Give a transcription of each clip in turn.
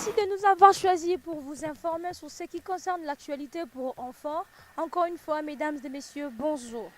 Merci de nous avoir choisis pour vous informer sur ce qui concerne l'actualité pour enfants. Encore une fois, mesdames et messieurs, bonjour.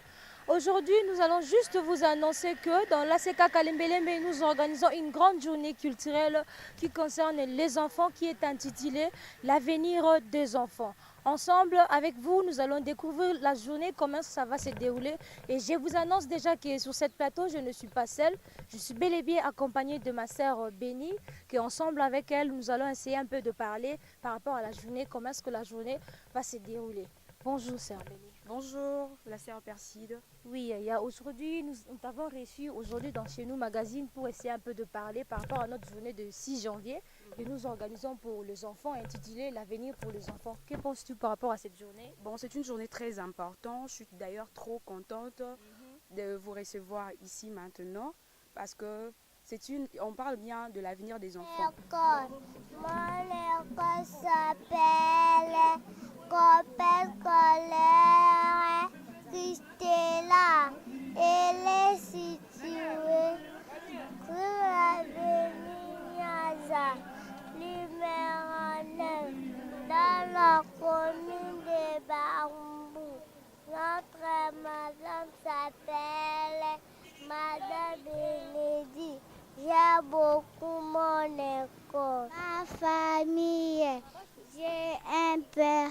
Aujourd'hui, nous allons juste vous annoncer que dans l'ACK Kalembelembe, nous organisons une grande journée culturelle qui concerne les enfants, qui est intitulée L'avenir des enfants. Ensemble, avec vous, nous allons découvrir la journée, comment ça va se dérouler. Et je vous annonce déjà que sur cette plateau, je ne suis pas seule. Je suis bel et bien accompagnée de ma sœur Béni, qu'ensemble avec elle, nous allons essayer un peu de parler par rapport à la journée, comment est-ce que la journée va se dérouler. Bonjour, sœur Béni. Bonjour, la sœur Perside. Oui, aujourd'hui, nous t'avons reçu aujourd'hui dans Chez nous Magazine pour essayer un peu de parler par rapport à notre journée de 6 janvier que nous organisons pour les enfants intitulée L'avenir pour les enfants. Que penses-tu par rapport à cette journée? Bon, c'est une journée très importante. Je suis d'ailleurs trop contente de vous recevoir ici maintenant parce que on parle bien de l'avenir des enfants. Mon école s'appelle Copel Scolaire Christella. Elle est située sur l'avenue Niaza, numéro 9, dans la commune de Barumbu. Notre madame s'appelle Madame Bénédicte. J'aime beaucoup mon école. Ma famille, j'ai un père,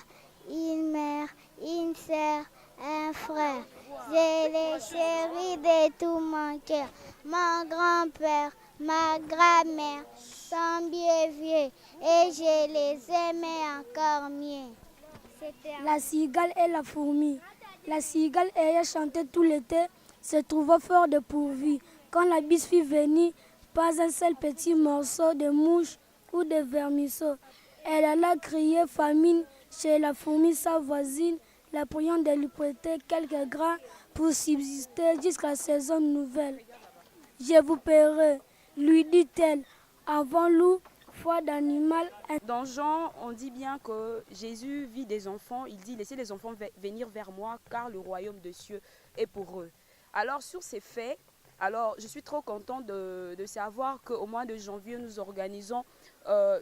une mère, une sœur, un frère. Je les chéris de tout mon cœur. Mon grand-père, ma grand-mère sont bien vieux et je les aimais encore mieux. La cigale et la fourmi. La cigale ayant chanté tout l'été se trouva fort dépourvue. Quand la bise fut venue, pas un seul petit morceau de mouche ou de vermisseau. Elle alla crier famine chez la fourmi sa voisine, la priant de lui prêter quelques grains pour subsister jusqu'à la saison nouvelle. Je vous paierai, lui dit-elle, avant loup, foi d'animal. Dans Jean, on dit bien que Jésus vit des enfants. Il dit, laissez les enfants venir vers moi, car le royaume des cieux est pour eux. Alors, sur ces faits, je suis trop contente de savoir qu'au mois de janvier, nous organisons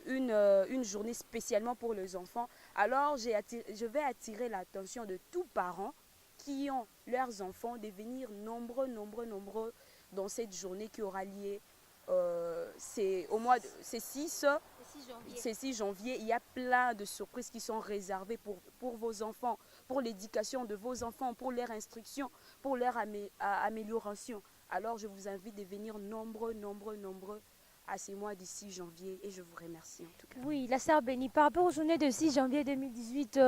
une journée spécialement pour les enfants. Alors, je vais attirer l'attention de tous parents qui ont leurs enfants de venir nombreux dans cette journée qui aura lieu. C'est 6 janvier. Il y a plein de surprises qui sont réservées pour vos enfants, pour l'éducation de vos enfants, pour leur instruction, pour leur amélioration. Alors, je vous invite de venir nombreux à ces mois du 6 janvier et je vous remercie en tout cas. Oui, la sœur Béni, par rapport aux journées de 6 janvier 2018,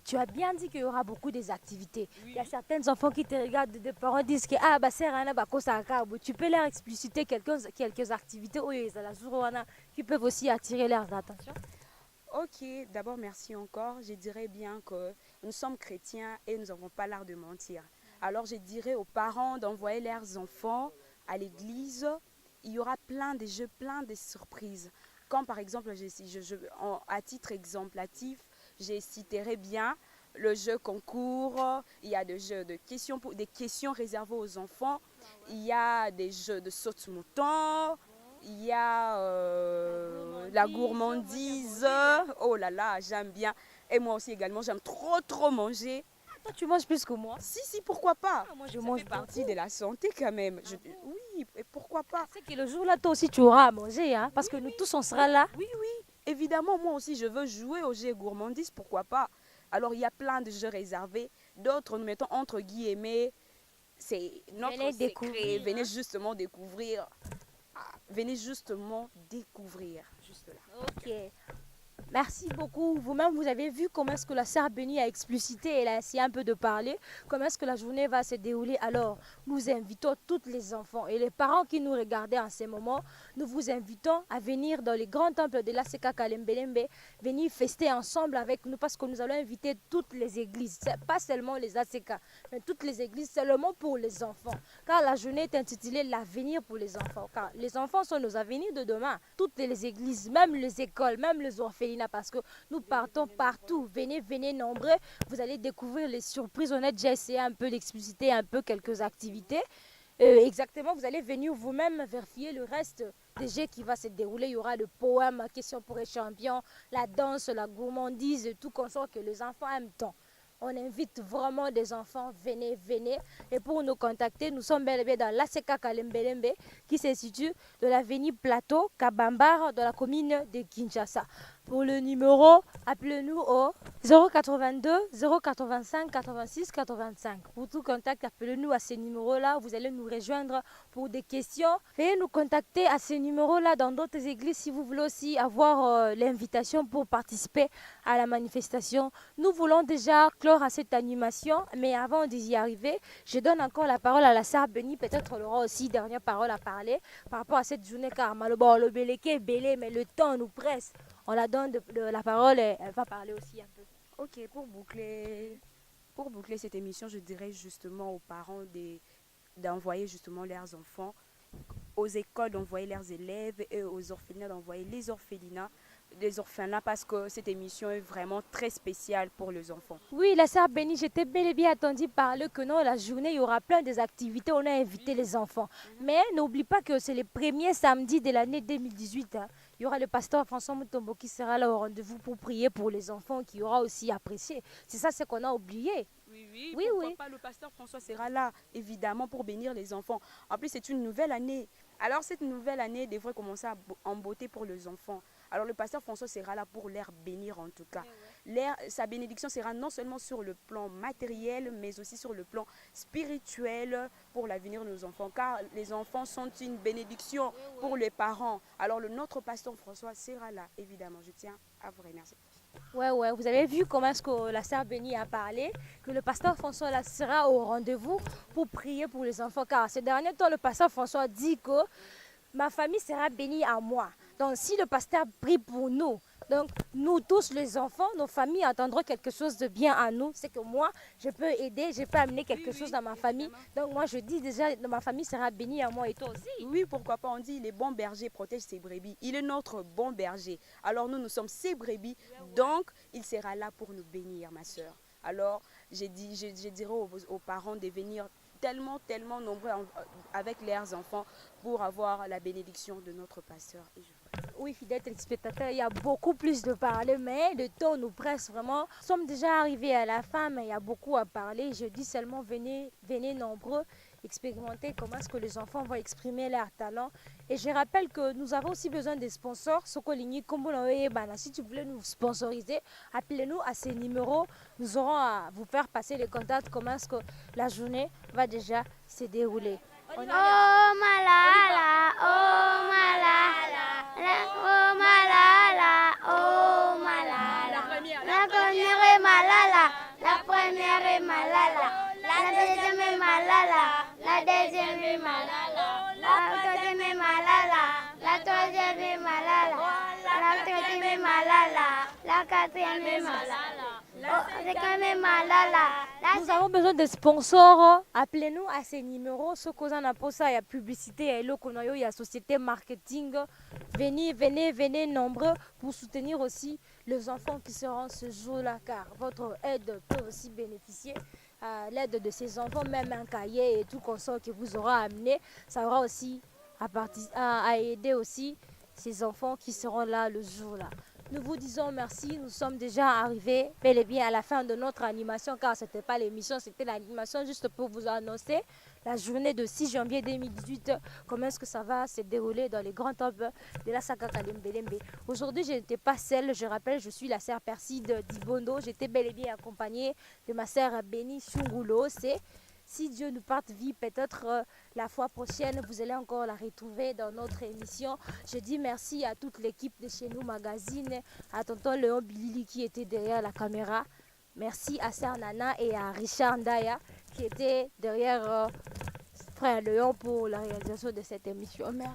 tu as bien dit qu'il y aura beaucoup d'activités. Oui. Il y a certains enfants qui te regardent, des parents disent que ah, bah, tu peux leur expliciter quelques activités qui peuvent aussi attirer leur attention. Ok, d'abord merci encore. Je dirais bien que nous sommes chrétiens et nous n'avons pas l'art de mentir. Alors je dirais aux parents d'envoyer leurs enfants à l'église. Il y aura plein de jeux, plein de surprises. Comme par exemple, à titre exemplatif, je citerai bien le jeu concours. Il y a des jeux de questions, des questions réservées aux enfants. Il y a des jeux de saute-mouton. Il y a la gourmandise. Oh là là, j'aime bien. Et moi aussi également, j'aime trop manger. Toi, tu manges plus que moi. Si, pourquoi pas. Moi, je mange partie de la santé quand même. Oui, et pourquoi pas. C'est que le jour-là, toi aussi, tu auras à manger, hein, parce que nous tous, on sera là. Oui, évidemment, moi aussi, je veux jouer au jeu gourmandise, pourquoi pas. Alors, il y a plein de jeux réservés. D'autres, nous mettons entre guillemets, c'est notre secret. Venez justement découvrir. Venez justement découvrir. Juste là. Ok. Merci beaucoup. Vous-même, vous avez vu comment est-ce que la sœur Bénie a explicité, elle a essayé un peu de parler, comment est-ce que la journée va se dérouler. Alors, nous invitons tous les enfants et les parents qui nous regardaient en ce moment, nous vous invitons à venir dans les grands temples de l'ACK Kalembelembe, venir fester ensemble avec nous parce que nous allons inviter toutes les églises, pas seulement les ACK, mais toutes les églises seulement pour les enfants. Car la journée est intitulée L'avenir pour les enfants. Car les enfants sont nos avenirs de demain. Toutes les églises, même les écoles, même les orphelinats, parce que nous partons partout. Venez nombreux. Vous allez découvrir les surprises. On a déjà essayé un peu d'expliciter un peu quelques activités. Exactement, vous allez venir vous-même vérifier le reste des jeux qui va se dérouler. Il y aura le poème, question pour les champions, la danse, la gourmandise, tout comme ça que les enfants aiment tant. On invite vraiment des enfants, venez, venez. Et pour nous contacter, nous sommes bel et bien dans l'ACK Kalembelembe, qui se situe de l'avenue Plateau, Kabambar, dans la commune de Kinshasa. Pour le numéro, appelez-nous au 082 085 86 85. Pour tout contact, appelez-nous à ce numéro-là. Vous allez nous rejoindre pour des questions. Veuillez nous contacter à ce numéro-là dans d'autres églises si vous voulez aussi avoir l'invitation pour participer à la manifestation. Nous voulons déjà clore à cette animation, mais avant d'y arriver, je donne encore la parole à la sœur Bénie. Peut-être elle aura aussi dernière parole à parler par rapport à cette journée, car le beleke est belé, mais le temps nous presse. On la donne la parole et elle va parler aussi un peu. Ok, pour boucler cette émission, je dirais justement aux parents d'envoyer justement leurs enfants aux écoles, d'envoyer leurs élèves et aux orphelinats, d'envoyer les orphelins parce que cette émission est vraiment très spéciale pour les enfants. Oui, la sœur Bénie, j'étais bel et bien attendue parler que non, la journée, il y aura plein des activités, on a invité les enfants. Mais n'oublie pas que c'est le premier samedi de l'année 2018. Il y aura le pasteur François Mutombo qui sera là au rendez-vous pour prier pour les enfants, qui aura aussi apprécié. C'est ça ce qu'on a oublié. Oui, pourquoi pas, le pasteur François sera là, évidemment, pour bénir les enfants. En plus, c'est une nouvelle année. Alors, cette nouvelle année devrait commencer en beauté pour les enfants. Alors, le pasteur François sera là pour les bénir en tout cas. Sa bénédiction sera non seulement sur le plan matériel, mais aussi sur le plan spirituel pour l'avenir de nos enfants. Car les enfants sont une bénédiction pour les parents. Alors, notre pasteur François sera là, évidemment. Je tiens à vous remercier. Ouais, vous avez vu comment est-ce que la sœur Bénie a parlé, que le pasteur François là sera au rendez-vous pour prier pour les enfants. Car ces derniers temps, le pasteur François dit que ma famille sera bénie à moi. Donc si le pasteur prie pour nous, donc nous tous les enfants, nos familles entendront quelque chose de bien à nous. C'est que moi, je peux aider, je peux amener quelque chose dans ma famille. Donc moi, je dis déjà, ma famille sera bénie à moi et toi aussi. Oui, pourquoi pas, on dit les bons bergers protègent ses brebis. Il est notre bon berger. Alors nous sommes ses brebis, donc il sera là pour nous bénir, ma soeur. Alors je dirais aux parents de venir tellement nombreux avec leurs enfants pour avoir la bénédiction de notre pasteur. Oui, fidèles téléspectateurs, il y a beaucoup plus de parler, mais le temps nous presse vraiment. Nous sommes déjà arrivés à la fin, mais il y a beaucoup à parler. Je dis seulement venez nombreux, expérimenter comment est-ce que les enfants vont exprimer leur talent. Et je rappelle que nous avons aussi besoin des sponsors. Si tu voulais nous sponsoriser, appelez-nous à ces numéros. Nous aurons à vous faire passer les contacts, comment est-ce que la journée va déjà se dérouler. Oh malala, oh malala, oh malala, oh malala. La première est malala, la première est malala, la deuxième est malala, la deuxième est malala, la troisième est malala, la troisième est malala, la troisième est malala, la quatrième est malala. Nous avons besoin de sponsors. Appelez-nous à ces numéros. Ce qu'on a pour ça, il y a publicité, il y a société marketing. Venez nombreux pour soutenir aussi les enfants qui seront ce jour-là, car votre aide peut aussi bénéficier. L'aide de ces enfants, même un cahier et tout consort que vous aurez amené, ça aura aussi à aider aussi ces enfants qui seront là le jour-là. Nous vous disons merci, nous sommes déjà arrivés bel et bien à la fin de notre animation, car ce n'était pas l'émission, c'était l'animation juste pour vous annoncer la journée de 6 janvier 2018, comment est-ce que ça va se dérouler dans les grands temples de la Saka Kalembelembe. Aujourd'hui, je n'étais pas seule, je rappelle, je suis la sœur Perside d'Ibondo, j'étais bel et bien accompagnée de ma sœur Bénie Shungulo. Si Dieu nous porte vie, peut-être la fois prochaine, vous allez encore la retrouver dans notre émission. Je dis merci à toute l'équipe de Chez Nous Magazine, à tonton Léon Bilili qui était derrière la caméra. Merci à Sœur Nana et à Richard Ndaya qui était derrière Frère Léon pour la réalisation de cette émission. Merci.